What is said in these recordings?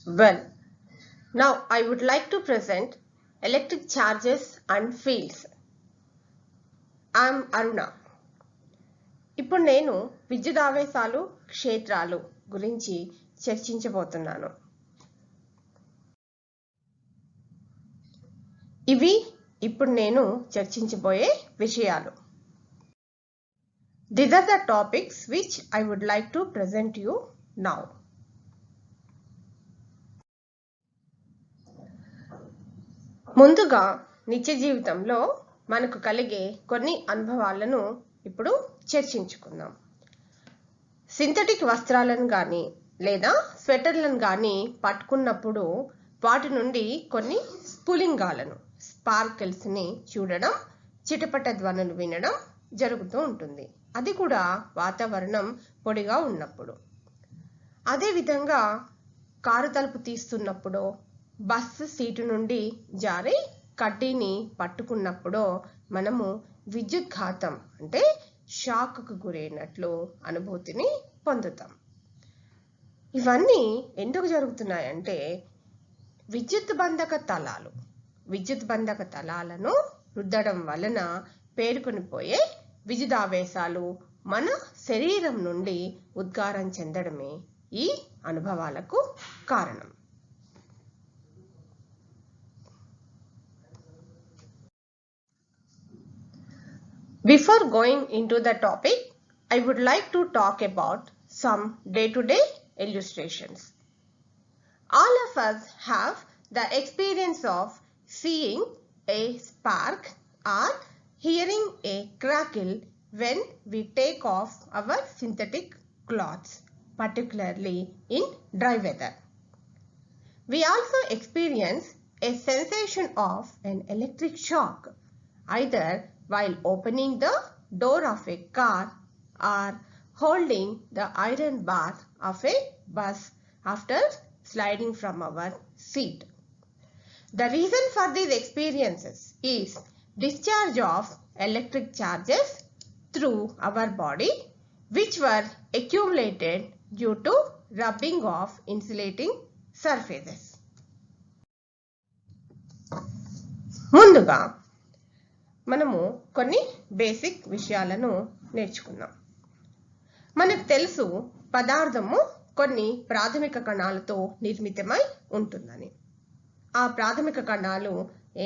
Well, now I would like to present electric charges and fields. I am Aruna. ఇప్పుడు నేను విద్యుదావేశాలు క్షేత్రాలు గురించి చర్చించబోతున్నాను. ఇవి ఇప్పుడు నేను చర్చించబోయే విషయాలు. These are the topics which I would like to present you now. ముందుగా నిత్య జీవితంలో మనకు కలిగే కొన్ని అనుభవాలను ఇప్పుడు చర్చించుకుందాం. సింథటిక్ వస్త్రాలను కానీ లేదా స్వెటర్లను కానీ పట్టుకున్నప్పుడు వాటి నుండి కొన్ని స్ఫులింగాలను స్పార్కిల్స్ని చూడడం, చిటపట ధ్వనులు వినడం జరుగుతూ ఉంటుంది. అది కూడా వాతావరణం పొడిగా ఉన్నప్పుడు. అదేవిధంగా కారు తలుపు తీస్తున్నప్పుడు, బస్సు సీటు నుండి జారి కడ్డీని పట్టుకున్నప్పుడు మనము విద్యుద్ఘాతం అంటే షాక్కు గురైనట్లు అనుభూతిని పొందుతాం. ఇవన్నీ ఎందుకు జరుగుతున్నాయంటే విద్యుత్ బంధక తలాలను రుద్దడం వలన పేరుకొనిపోయే విద్యుదావేశాలు మన శరీరం నుండి ఉద్గారం చెందడమే ఈ అనుభవాలకు కారణం. Before going into the topic, I would like to talk about some day-to-day illustrations. All of us have the experience of seeing a spark or hearing a crackle when we take off our synthetic clothes, particularly in dry weather. We also experience a sensation of an electric shock, either while opening the door of a car or holding the iron bar of a bus after sliding from our seat. The reason for these experiences is discharge of electric charges through our body which were accumulated due to rubbing of insulating surfaces. ముందుగా మనము కొన్ని basic విషయాలను నేర్చుకుందాం. మనకు తెలుసు పదార్థము కొన్ని ప్రాథమిక కణాలతో నిర్మితమై ఉంటుందని. ఆ ప్రాథమిక కణాలు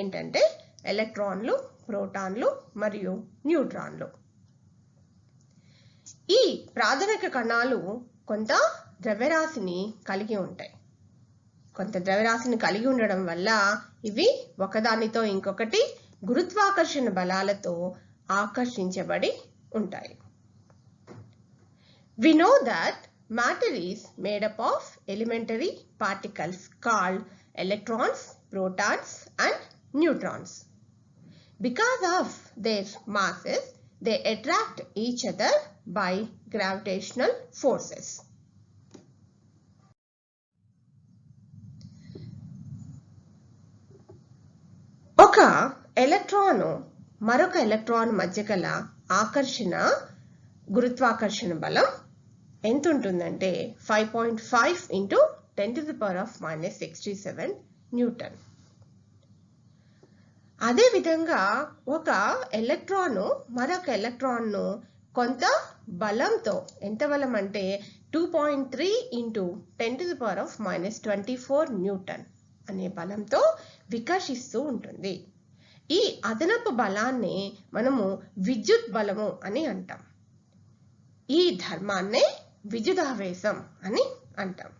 ఏంటంటే ఎలక్ట్రాన్లు, ప్రోటాన్లు మరియు న్యూట్రాన్లు. ఈ ప్రాథమిక కణాలు కొంత ద్రవ్యరాశిని కలిగి ఉంటాయి. కొంత ద్రవ్యరాశిని కలిగి ఉండడం వల్ల ఇవి ఒకదానితో ఇంకొకటి గురుత్వాకర్షణ బలాలతో ఆకర్షించబడి ఉంటాయి. We know that matter is made up of elementary particles called electrons, protons and neutrons. Because of their masses, they attract each other by gravitational forces. ఒక ఎలక్ట్రాన్ మరొక ఎలక్ట్రాన్ మధ్య గల గురుత్వాకర్షణ బలం ఎంత ఉంటుందంటే 5.5 into 10⁻⁻�67 న్యూటన్. అదేవిధంగా ఒక ఎలక్ట్రాన్ మరొక ఎలక్ట్రాన్ను కొంత బలంతో, ఎంత బలం అంటే 2.3 into 10⁻⁻24 న్యూటన్ అనే బలంతో వికర్షిస్తూ ఉంటుంది. ఈ అదనపు బలాన్ని మనము విద్యుత్ బలము అని అంటాం. ఈ ధర్మాన్నే విద్యుదావేశం అని అంటాం.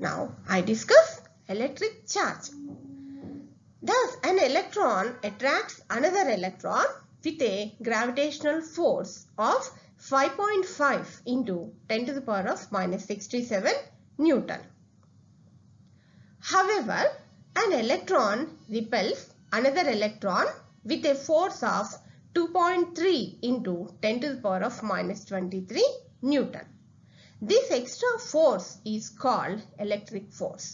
Now I discuss electric charge. Thus an electron attracts another electron with a gravitational force of 5.5 into 10⁻⁻67 Newton. However, an electron repels another electron with a force of 2.3 into 10⁻⁻23 Newton. This extra force is called electric force.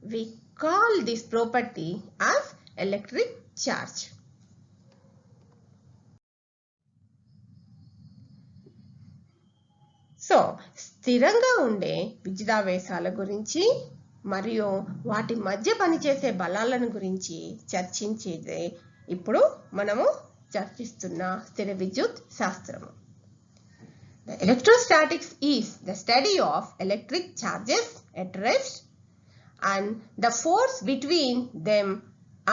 We call this property as electric charge. So స్థిరంగా ఉండే విద్యుదావేశాల గురించి మరియు వాటి మధ్య పనిచేసే బలాలను గురించి చర్చించేదే ఇప్పుడు మనము చర్చిస్తున్న స్థిర విద్యుత్ శాస్త్రము. The electrostatics is the study of electric charges at rest and the force between them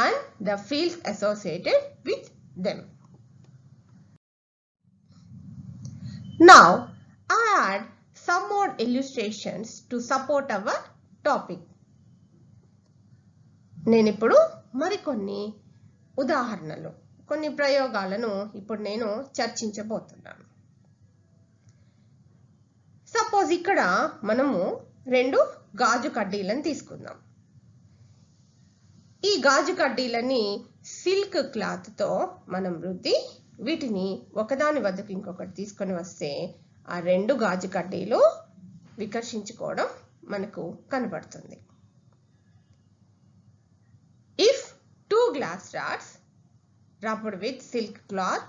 and the fields associated with them. Now, I add some more illustrations to support our topic. నేను ఇప్పుడు మరికొన్ని ఉదాహరణలు, కొన్ని ప్రయోగాలను ఇప్పుడు నేను చర్చించబోతున్నాను. Suppose ఇక్కడ మనము 2 గాజు కడ్డీలను తీసుకుందాం. ఈ గాజు కడ్డీలని సిల్క్ క్లాత్ తో మనం రుద్ది వీటిని ఒకదాని వద్దకు ఇంకొకటి తీసుకొని వస్తే ఆ 2 గాజు కడ్డీలు వికర్షించుకోవడం మనకు కనబడుతుంది. If 2 glass rods rubbed with silk cloth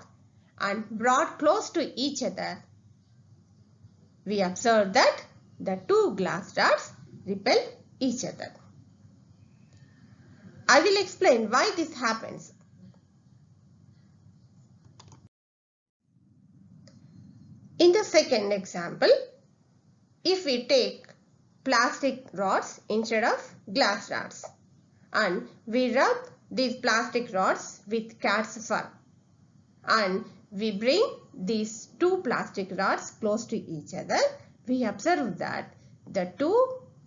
and brought close to each other, we observe that the 2 glass rods repel each other. I will explain why this happens. In the second example, if we take plastic rods instead of glass rods and we rub these plastic rods with cat's fur and we bring these 2 plastic rods close to each other, we observe that the 2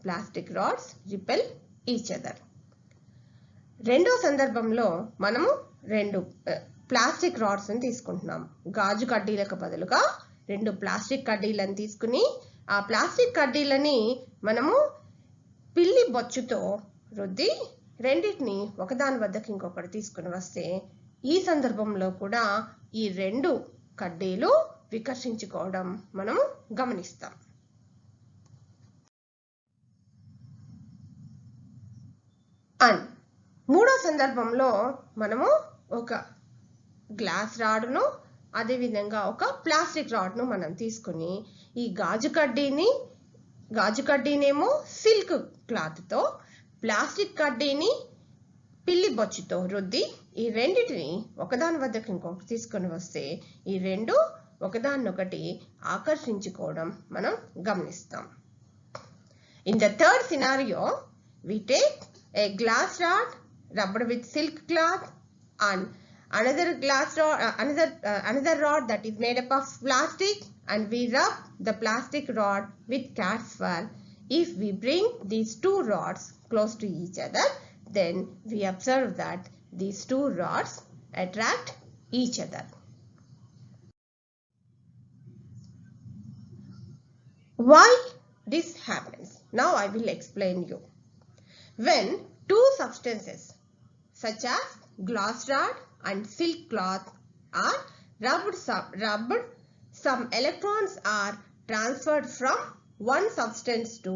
plastic rods repel each other. రెండో సందర్భంలో మనము 2 plastic rods ని తీసుకుంటున్నాం. గాజు కడ్డీలకు బదులుగా 2 plastic కడ్డీలను తీసుకుని ఆ ప్లాస్టిక్ కడ్డీలని మనము పిల్లి బొచ్చుతో రుద్ది రెండింటిని ఒకదాని వద్దకు ఇంకొకటి తీసుకుని వస్తే ఈ సందర్భంలో కూడా ఈ 2 కడ్డీలు వికర్షించుకోవడం మనం గమనిస్తాం. అండ్ మూడో సందర్భంలో మనము ఒక గ్లాస్ రాడ్ను అదేవిధంగా ఒక ప్లాస్టిక్ రాడ్ను మనం తీసుకుని ఈ గాజు కడ్డీనేమో సిల్క్ క్లాత్తో ప్లాస్టిక్ కడ్డీని పిల్లి బొచ్చుతో రుద్ది ఈ రెండిటిని ఒకదాని వద్దకు ఇంకొకటి తీసుకొని వస్తే ఈ 2 ఒకదాన్నొకటి ఆకర్షించుకోవడం మనం గమనిస్తాం. In the third scenario, we take a glass rod rubbed with silk cloth and another rod that is made up of plastic, and we rub the plastic rod with cat's fur. If we bring these 2 rods close to each other, then we observe that these 2 rods attract each other. Why this happens? Now I will explain you. When 2 substances such as glass rod and silk cloth are rubbed, some electrons are transferred from one substance to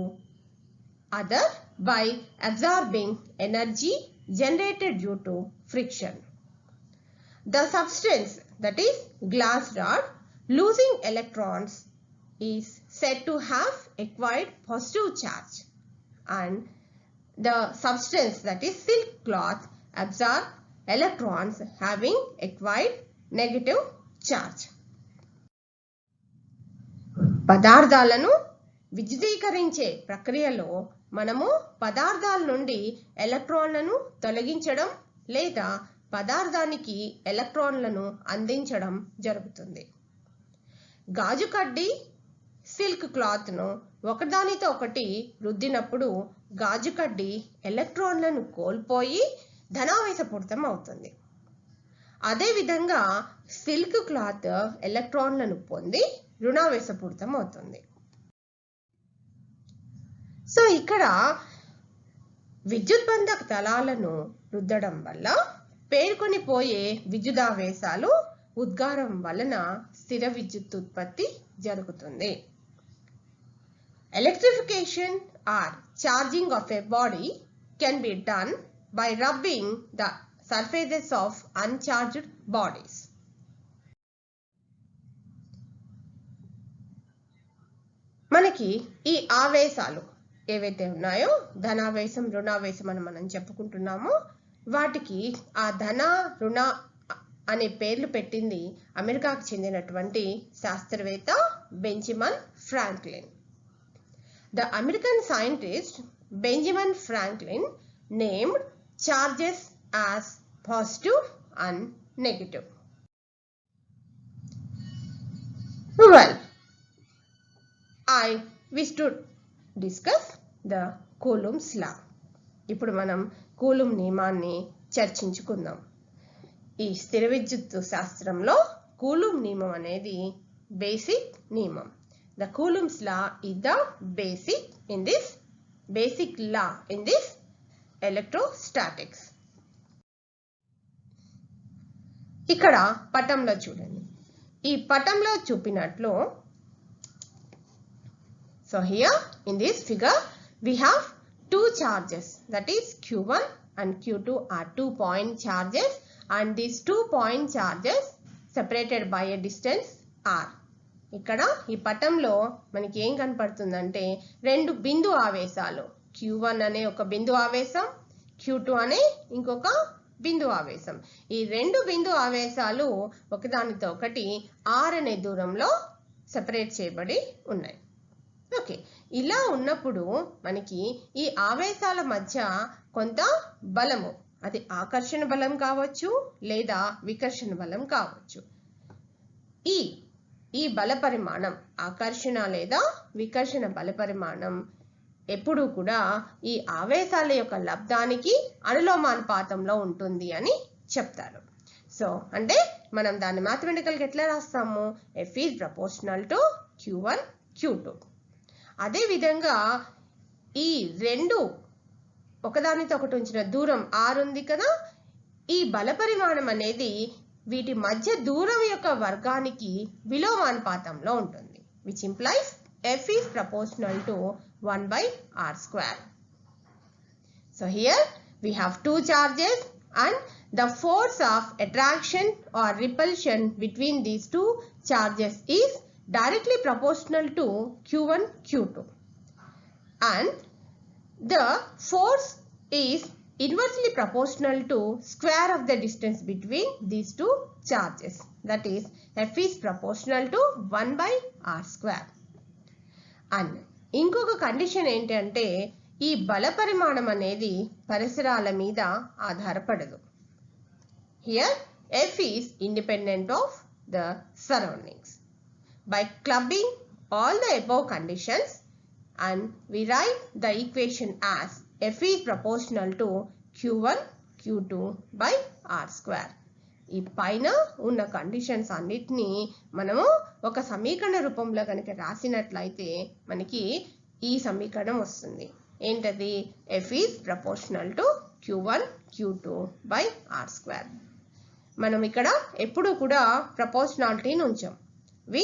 other by absorbing energy generated due to friction. The substance, that is glass rod, losing electrons is said to have acquired positive charge, and the substance, that is silk cloth, absorb electrons having acquired negative charge. పదార్థాలను విద్యుదీకరించే ప్రక్రియలో మనము పదార్థాల నుండి ఎలక్ట్రాన్లను తొలగించడం లేదా పదార్థానికి ఎలక్ట్రాన్లను అందించడం జరుగుతుంది. గాజు కడ్డీ సిల్క్ క్లాత్ను ఒకదానితో ఒకటి రుద్దినప్పుడు గాజు కడ్డీ ఎలక్ట్రాన్లను కోల్పోయి ధనావేశపూరితం అవుతుంది. అదేవిధంగా సిల్క్ క్లాత్ ఎలక్ట్రాన్లను పొంది రుణావేశపూరితం అవుతుంది. సో ఇక్కడ విద్యుద్బంధక తలాలను రుద్దడం వల్ల పేర్కొని పోయే విద్యుదావేశాలు ఉద్గారం వలన స్థిర విద్యుత్ ఉత్పత్తి జరుగుతుంది. Electrification or charging of a body can be done by rubbing the surfaces of uncharged bodies. మనకి ఈ ఆవేశాలు ఏవైతే ఉన్నాయో ధనావేశం రుణావేశం అని మనం చెప్పుకుంటున్నామో వాటికి ఆ ధన రుణ అనే పేర్లు పెట్టింది అమెరికాకు చెందినటువంటి శాస్త్రవేత్త Benjamin Franklin. The American scientist Benjamin Franklin named charges as positive and negative. Well, I wish to discuss the Coulomb's law. ఇప్పుడు మనం కూలుంబ్ నియమాన్ని చర్చించుకుందాం. ఈ స్థిర విద్యుత్తు శాస్త్రంలో కూలుంబ్ నియమం అనేది బేసిక్ నియమం. The Coulomb's law is the basic law in this electrostatics. ఇక్కడ పటంలో చూడండి. ఈ పటంలో చూపినట్లు so here in this figure we have two charges, that is Q1 and Q2 are 2 point charges and these 2 point charges separated by a distance r. ఇక్కడ ఈ పటంలో మనకి ఏం కనపడుతుందంటే రెండు బిందు ఆవేశాలు Q1 అనే ఒక బిందు ఆవేశం, Q2 అనే ఇంకొక బిందు ఆవేశం. ఈ రెండు బిందు ఆవేశాలు ఒకదానితో ఒకటి r అనే దూరంలో సెపరేట్ చేయబడి ఉన్నాయి. ఓకే, ఇలా ఉన్నప్పుడు మనకి ఈ ఆవేశాల మధ్య కొంత బలము, అది ఆకర్షణ బలం కావచ్చు లేదా వికర్షణ బలం కావచ్చు. ఈ బల పరిమాణం ఆకర్షణ లేదా వికర్షణ బల పరిమాణం ఎప్పుడూ కూడా ఈ ఆవేశాల యొక్క లబ్ధానికి అనులోమానుపాతంలో ఉంటుంది అని చెప్తారు. సో అంటే మనం దాన్ని మ్యాథమెటికల్గా ఎట్లా రాస్తాము? F is proportional to Q1 Q2. అదే విధంగా ఈ రెండు ఒకదానితో ఒకటి ఉంచిన దూరం r ఉంది కదా, ఈ బల పరిమాణం అనేది వీటి మధ్య దూరం యొక్క వర్గానికి విలోమానుపాతంలో ఉంటుంది, which implies F is proportional to 1 by r square. So here we have two charges and the force of attraction or repulsion between these two charges is directly proportional to Q1 Q2 and the force is inversely proportional to square of the distance between these two charges, that is F is proportional to 1 by r square. And ఇంకొక condition ఏంటంటే ఈ బల పరిమాణం అనేది పరిసరాల మీద ఆధారపడదు. Here F is independent of the surroundings. By clubbing all the above conditions and we write the equation as F is proportional to Q1 Q2 by r square. ఈ పైన ఉన్న కండిషన్స్ అన్నిటినీ మనము ఒక సమీకరణ రూపంలో కనుక రాసినట్లయితే మనకి ఈ సమీకరణం వస్తుంది. ఏంటది? F is proportional to Q1 Q2 by r square. మనం ఇక్కడ ఎప్పుడు కూడా ప్రపోర్షనాలిటీని ఉంచాం. We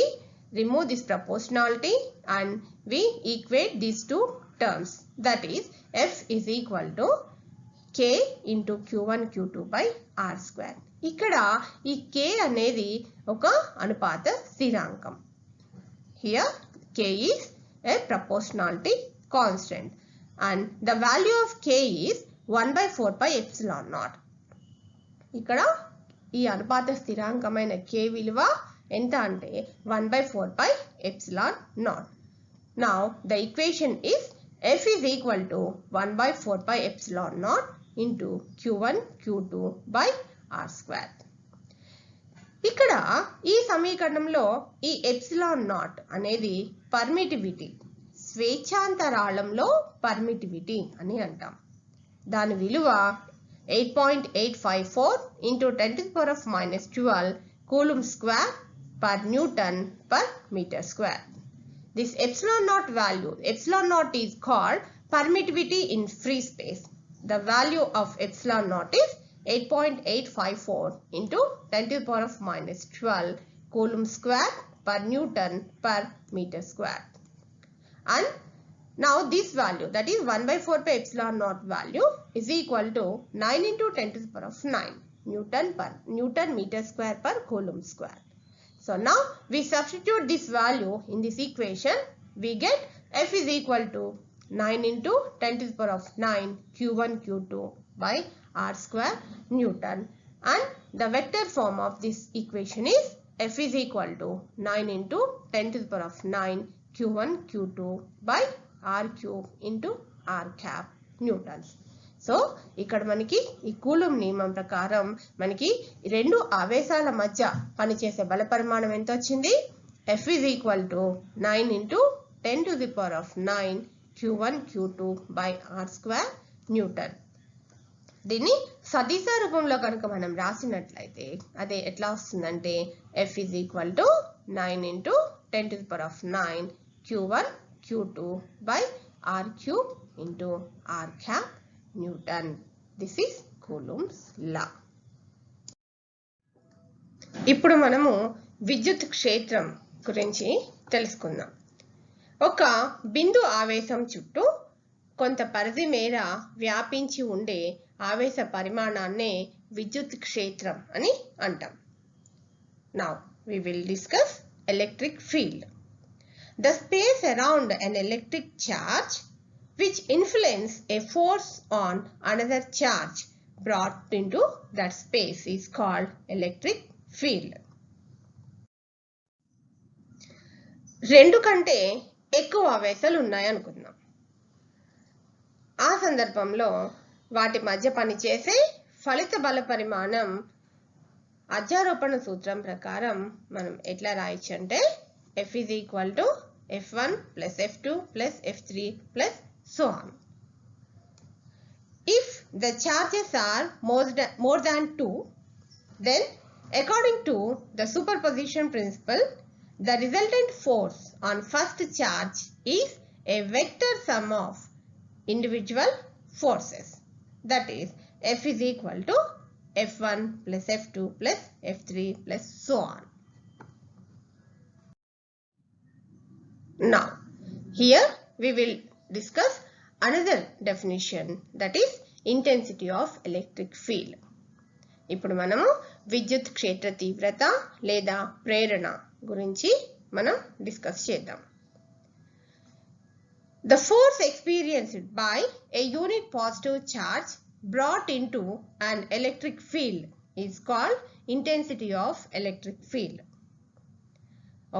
remove this proportionality and we equate these two terms, that is F is equal to K into Q1 Q2 by r square. ఇక్కడ ఈ K అనేది ఒక అనుపాత స్థిరాంకం. Here K is a proportionality constant and the value of K is 1 by 4 pi epsilon naught. ఇక్కడ ఈ అనుపాత స్థిరాంకమైన K విలువ ఎంత అంటే 1 by 4 pi epsilon naught. Now the equation is F is equal to 1 by 4 pi epsilon naught into Q1 Q2 by r square. ఇక్కడ ఈ సమీకరణంలో ఈ ఎప్సిలాన్ నాట్ అనేది పర్మిటివిటీ, స్వేచ్ఛాంతరాళంలో పర్మిటివిటీ అని అంటాం. దాని విలువ 8.854 into 10 to the power of minus 12 coulomb square per Newton per meter square. This epsilon naught value, epsilon naught is called permittivity in free space. The value of epsilon naught is 8.854 into 10 to the power of minus 12 coulomb square per Newton per meter square. And now this value, that is 1 by 4 pi epsilon naught value is equal to 9 into 10 to the power of 9 Newton meter square per coulomb square. So now we substitute this value in this equation we get F is equal to 9 into 10 to the power of 9 Q1 Q2 by R square Newton, and the vector form of this equation is F is equal to 9 into 10 to the power of 9 Q1 Q2 by R cube into R cap Newtons. So ఇక్కడ మనకి ఈ coulomb నియమం ప్రకారం మనకి రెండు ఆవేశాల మధ్య పనిచేసే బల పరిమాణం ఎంత వచ్చింది? F is equal to 9 into 10 to the power of 9 Q1 Q2 by R square Newton. దీన్ని సదిశ రూపంలో కనుక మనం రాసినట్లయితే అదే ఎట్లా వస్తుందంటే F is equal to 9 into 10 to the power of 9 Q1 Q2 by R cube into R cap Newton. This is Coulomb's law. ఇప్పుడు మనము విద్యుత్ క్షేత్రం గురించి తెలుసుకుందాం. ఒక బిందు ఆవేశం చుట్టూ కొంత పరిధి మేర వ్యాపించి ఉండే ఆవేశ పరిమాణాన్నే విద్యుత్ క్షేత్రం అని అంటాం. Now we will discuss electric field. The space around an electric charge which influence a force on another charge brought into that space is called electric field. రెండు కంటే ఎక్కువ ఆవేశాలు ఉన్నాయి అనుకుందాం. ఆ సందర్భంలో వాటి మధ్య పనిచేసే ఫలిత బల పరిమాణం అధ్యారోపణ సూత్రం ప్రకారం మనం ఎట్లా రాయొచ్చు అంటే F is equal to F1 plus F2 plus F3 plus so on. If the charges are more than 2, then according to the superposition principle, the resultant force on first charge is a vector sum of individual forces. That is, F is equal to F1 plus F2 plus F3 plus so on. Now, here we will discuss another definition, that is intensity of electric field. ఇప్పుడు మనము విద్యుత్ క్షేత్ర తీవ్రత లేదా ప్రేరణ గురించి మనం discuss చేద్దాం. The force experienced by a unit positive charge brought into an electric field is called intensity of electric field.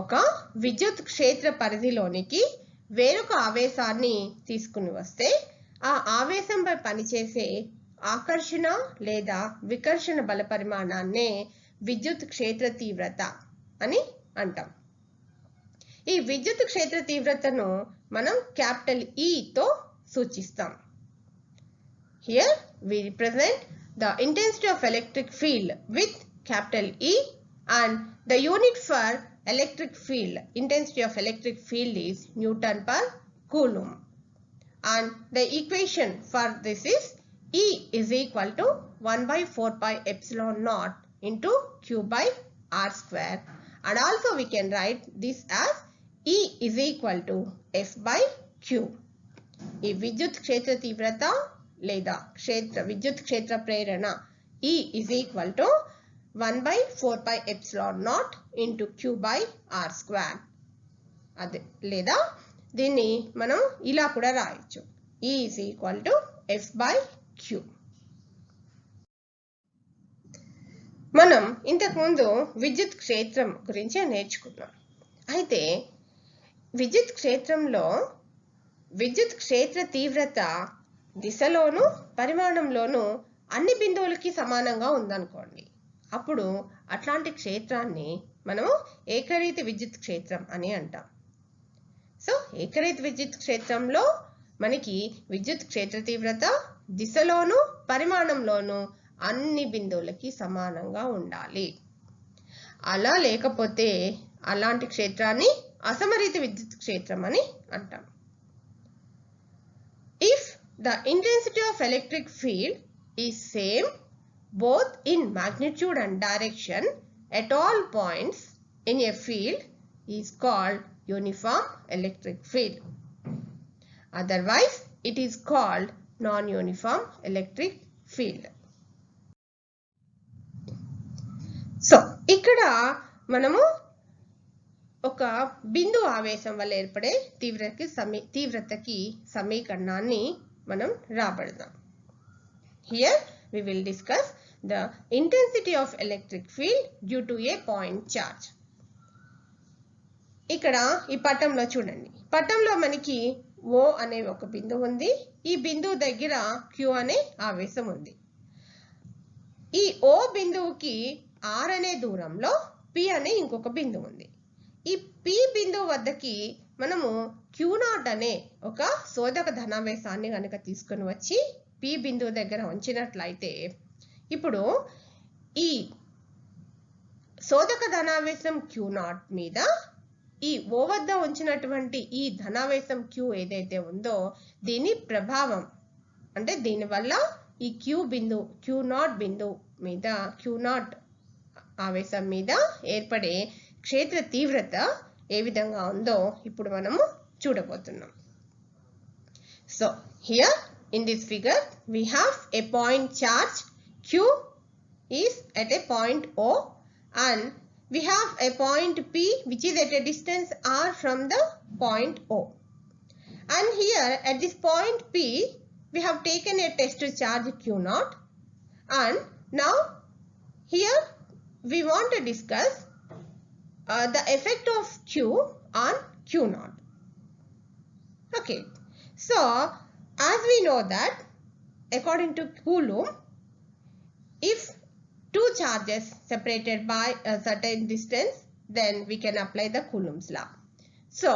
ఒక విద్యుత్ క్షేత్ర పరిధిలోనికి వేరొక ఆవేశాన్ని తీసుకుని వస్తే ఆ ఆవేశంపై పనిచేసే ఆకర్షణ లేదా వికర్షణ బల పరిమాణాన్నే విద్యుత్ క్షేత్ర తీవ్రత అని అంటాం. ఈ విద్యుత్ క్షేత్ర తీవ్రతను మనం క్యాపిటల్ E తో సూచిస్తాం. Here we represent the intensity of electric field with capital E, and the unit for electric field, intensity of electric field is Newton per Coulomb, and the equation for this is E is equal to 1 by 4 pi epsilon naught into Q by R square, and also we can write this as E is equal to F by Q. ఈ విద్యుత్ క్షేత్ర తీవ్రత లేదా విద్యుత్ క్షేత్ర ప్రేరణ E is equal to 1 by 4 pi epsilon naught into Q by R square. అదే లేదా దీన్ని మనం ఇలా కూడా రాయొచ్చు, E is equal to F by Q. మనం ఇంతకుముందు విద్యుత్ క్షేత్రం గురించి నేర్చుకున్నాం. అయితే విద్యుత్ క్షేత్రంలో విద్యుత్ క్షేత్ర తీవ్రత దిశలోను పరిమాణంలోను అన్ని బిందువులకి సమానంగా ఉందనుకోండి, అప్పుడు అట్లాంటి క్షేత్రాన్ని మనము ఏకరీతి విద్యుత్ క్షేత్రం అని అంటాం. సో ఏకరీతి విద్యుత్ క్షేత్రంలో మనకి విద్యుత్ క్షేత్ర తీవ్రత దిశలోను పరిమాణంలోను అన్ని బిందువులకి సమానంగా ఉండాలి. అలా లేకపోతే అలాంటి క్షేత్రాన్ని అసమరీతి విద్యుత్ క్షేత్రం అని అంటాం. If the intensity of electric field is same both in magnitude and direction at all points in a field is called uniform electric field. Otherwise, it is called non-uniform electric field. So, ikkada manamu ఒక బిందు ఆవేశం వల్ల ఏర్పడే తీవ్రతకి సమీకరణాన్ని మనం రాబడదాం. Here we will discuss the intensity of electric field due to a point charge. ఇక్కడ ఈ పటంలో చూడండి. పటంలో మనకి O అనే ఒక బిందువు ఉంది. ఈ బిందువు దగ్గర Q అనే ఆవేశం ఉంది. ఈ O బిందువుకి R అనే దూరంలో P అనే ఇంకొక బిందువు ఉంది. ఈ P బిందువు వద్దకి మనము Q0 అనే ఒక శోధక ధనావేశాన్ని కనుక తీసుకొని వచ్చి P బిందువు దగ్గర ఉంచినట్లయితే ఇప్పుడు ఈ శోధక ధనావేశం Q0 మీద ఈ O వద్ద ఉంచినటువంటి ఈ ధనావేశం Q ఏదైతే ఉందో దీని ప్రభావం అంటే దీనివల్ల ఈ Q0 బిందువు మీద Q0 ఆవేశం మీద ఏర్పడే క్షేత్ర తీవ్రత ఏ విధంగా ఉందో ఇప్పుడు మనము చూడబోతున్నాం. So here in this figure we have a point charge Q is at a point O and we have a point P which is at a distance R from the point O. And here at this point P we have taken a test charge Q0 and now here we want to discuss the effect of Q on Q0. Okay, so as we know that according to Coulomb, if two charges separated by a certain distance, then we can apply the Coulomb's law. So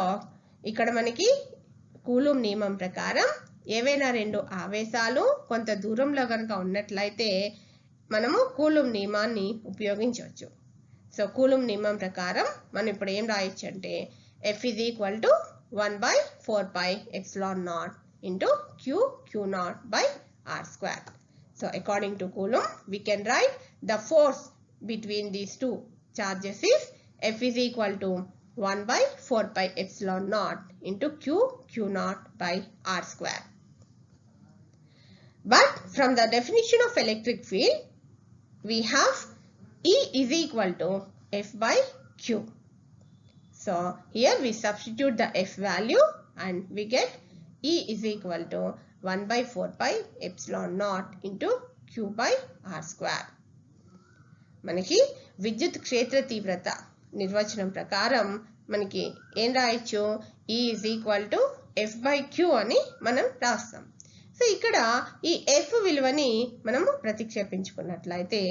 ఇక్కడ మనకి coulomb నియమం ప్రకారం ఏవైనా రెండు ఆవేశాలు కొంత దూరంలో కనుక ఉన్నట్లయితే మనము కూలుంబ్ నియమాన్ని ఉపయోగించవచ్చు. సో కూలుంబ్ నియమం ప్రకారం మనం ఇప్పుడు ఏం రాయొచ్చు అంటే F is equal to 1 by 4 pi epsilon naught into Q0 by R square. So according to Coulomb, we can write the force between these two charges is F is equal to 1 by 4 pi epsilon naught into Q0 by R square. But from the definition of electric field, we have E is equal to F by Q. So here we substitute the F value and we get E is equal to 1 by 4 pi epsilon naught into Q by R square. మనకి విద్యుత్ క్షేత్ర తీవ్రత నిర్వచనం ప్రకారం మనకి ఏం రాయొచ్చు E is equal to F by Q అని మనం రాస్తాం. సో ఇక్కడ ఈ F విలువని మనము ప్రతిక్షేపించుకున్నట్లయితే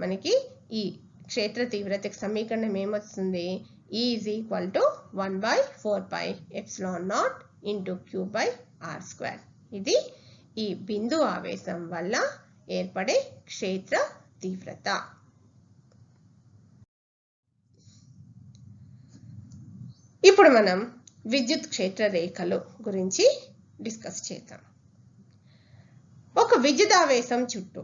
మనకి ఈ క్షేత్ర తీవ్రతకి సమీకరణం ఏమొస్తుంది E is equal to 1 by 4 pi epsilon naught into Q by R square. ఇది ఈ బిందు ఆవేశం వల్ల ఏర్పడే క్షేత్ర తీవ్రత. ఇప్పుడు మనం విద్యుత్ క్షేత్ర రేఖలు గురించి డిస్కస్ చేద్దాం. ఒక విద్యుదావేశం చుట్టూ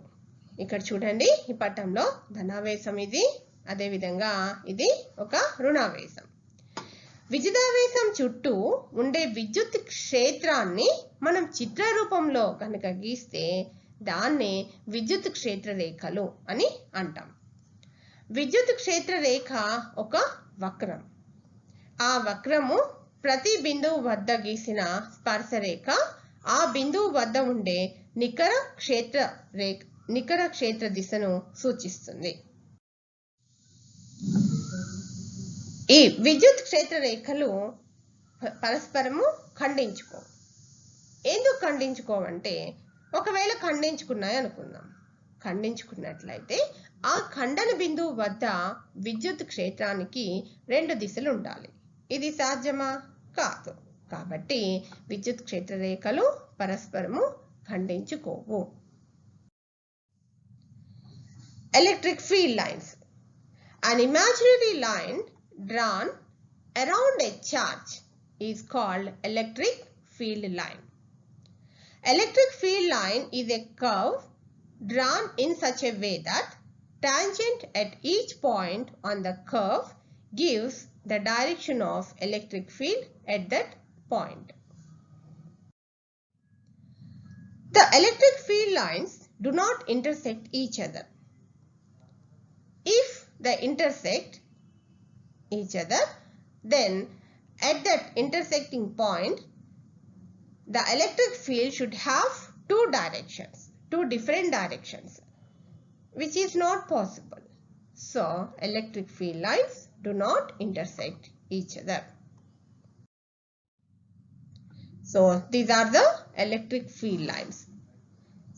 ఇక్కడ చూడండి ఈ పటంలో ధనావేశం ఇది, అదే విధంగా ఇది ఒక రుణావేశం. విద్యుదావేశం చుట్టూ ఉండే విద్యుత్ క్షేత్రాన్ని మనం చిత్ర రూపంలో కనుక గీస్తే దాన్నే విద్యుత్ క్షేత్ర రేఖలు అని అంటాం. విద్యుత్ క్షేత్ర రేఖ ఒక వక్రం. ఆ వక్రము ప్రతి బిందువు వద్ద గీసిన స్పర్శరేఖ ఆ బిందువు వద్ద ఉండే నికర క్షేత్ర దిశను సూచిస్తుంది. ఈ విద్యుత్ క్షేత్ర రేఖలు పరస్పరము ఖండించుకోవు. ఎందుకు ఖండించుకోవంటే ఒకవేళ ఖండించుకున్నాయి అనుకుందాం, ఖండించుకున్నట్లయితే ఆ ఖండన బిందువు వద్ద విద్యుత్ క్షేత్రానికి రెండు దిశలు ఉండాలి. ఇది సాధ్యమా? కాదు. కాబట్టి విద్యుత్ క్షేత్ర రేఖలు పరస్పరము ఖండించుకోవు. Electric field lines. An imaginary line drawn around a charge is called electric field line. Electric field line is a curve drawn in such a way that tangent at each point on the curve gives the direction of electric field at that point. The electric field lines do not intersect each other. If they intersect each other, then at that intersecting point, the electric field should have two different directions, which is not possible. So, electric field lines do not intersect each other. So, these are the electric field lines.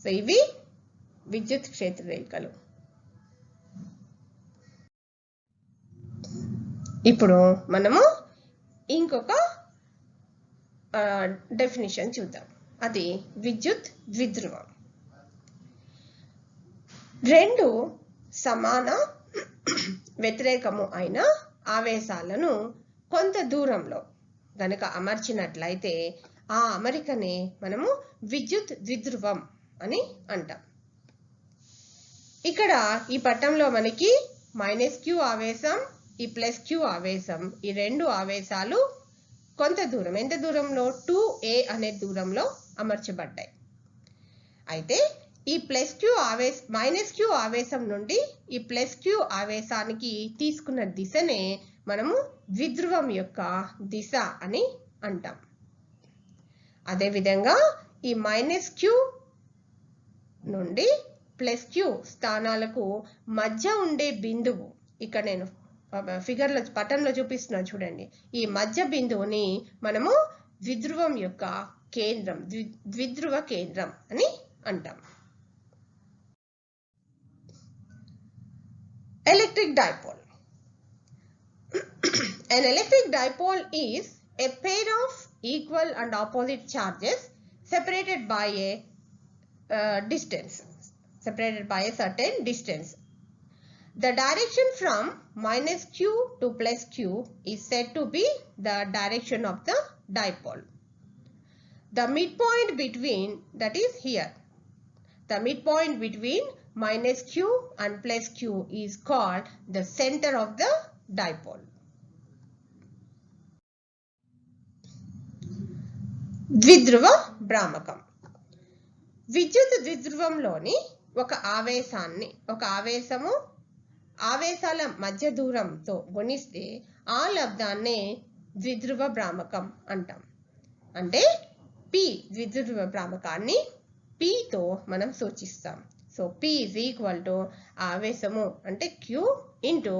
So, ఇవి విద్యుత్ క్షేత్ర రేఖలు. ఇప్పుడు మనము ఇంకొక definition చూద్దాం. అది విద్యుత్ ద్విధ్రువం. రెండు సమాన వ్యతిరేకము అయిన ఆవేశాలను కొంత దూరంలో గనక అమర్చినట్లయితే ఆ అమరికనే మనము విద్యుత్ ద్విధ్రువం అని అంటాం. ఇక్కడ ఈ పటంలో మనకి -q ఆవేశం, ఈ +q ఆవేశం, ఈ రెండు ఆవేశాలు కొంత దూరం, ఎంత దూరంలో 2a అనే దూరంలో అమర్చబడ్డాయి. అయితే ఈ -q ఆవేశం నుండి ఈ +q ఆవేశానికి తీసుకున్న దిశనే మనము ద్విధ్రువం యొక్క దిశ అని అంటాం. అదేవిధంగా ఈ -q నుండి +q స్థానాలకు మధ్య ఉండే బిందువు, ఇక్కడ నేను ఫిగర్లో పటంలో చూపిస్తున్నాను చూడండి, ఈ మధ్య బిందువుని మనము ద్విధ్రువం యొక్క కేంద్రం, ద్విధ్రువ కేంద్రం అని అంటాం. Electric dipole. An electric dipole is a pair of equal and opposite charges separated by a certain distance. The direction from -q to +q is said to be the direction of the dipole. The midpoint between, that is here, the midpoint between -q and +q is called the center of the dipole. ద్విధ్రువ భ్రామకం. విద్యుత్ ద్విధ్రువంలోని ఒక ఆవేశము ఆవేశాల మధ్య దూరంతో గుణిస్తే ఆ లబ్ధాన్నే ద్విధ్రువ భ్రామకం అంటాం. అంటే p ద్విధ్రువ భ్రామకాన్ని p తో మనం సూచిస్తాం. So p is equal to ఆవేశము అంటే q ఇంటూ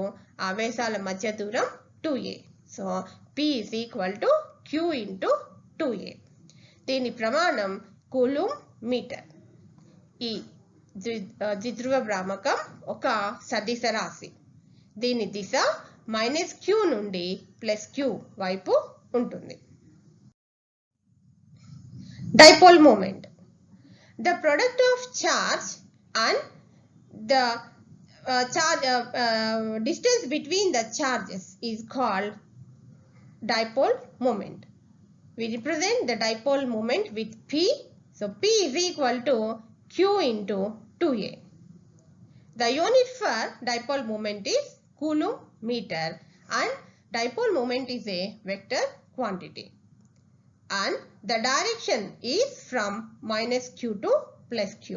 ఆవేశాల మధ్య దూరం 2a. So p is equal to q into 2a. దీని ప్రమాణం కూలుంబ్ మీటర్. ఈ ద్విధ్రువ భ్రామకం ఒక సదిశ రాశి. దీని దిశ -q నుండి +q వైపు ఉంటుంది. Dipole moment. The product of charge and the distance between the charges is called dipole moment. We represent the dipole moment with P. So P is equal to Q into 2a. The unit for dipole moment is Coulomb meter, and dipole moment is a vector quantity. And the direction is from -q to +q.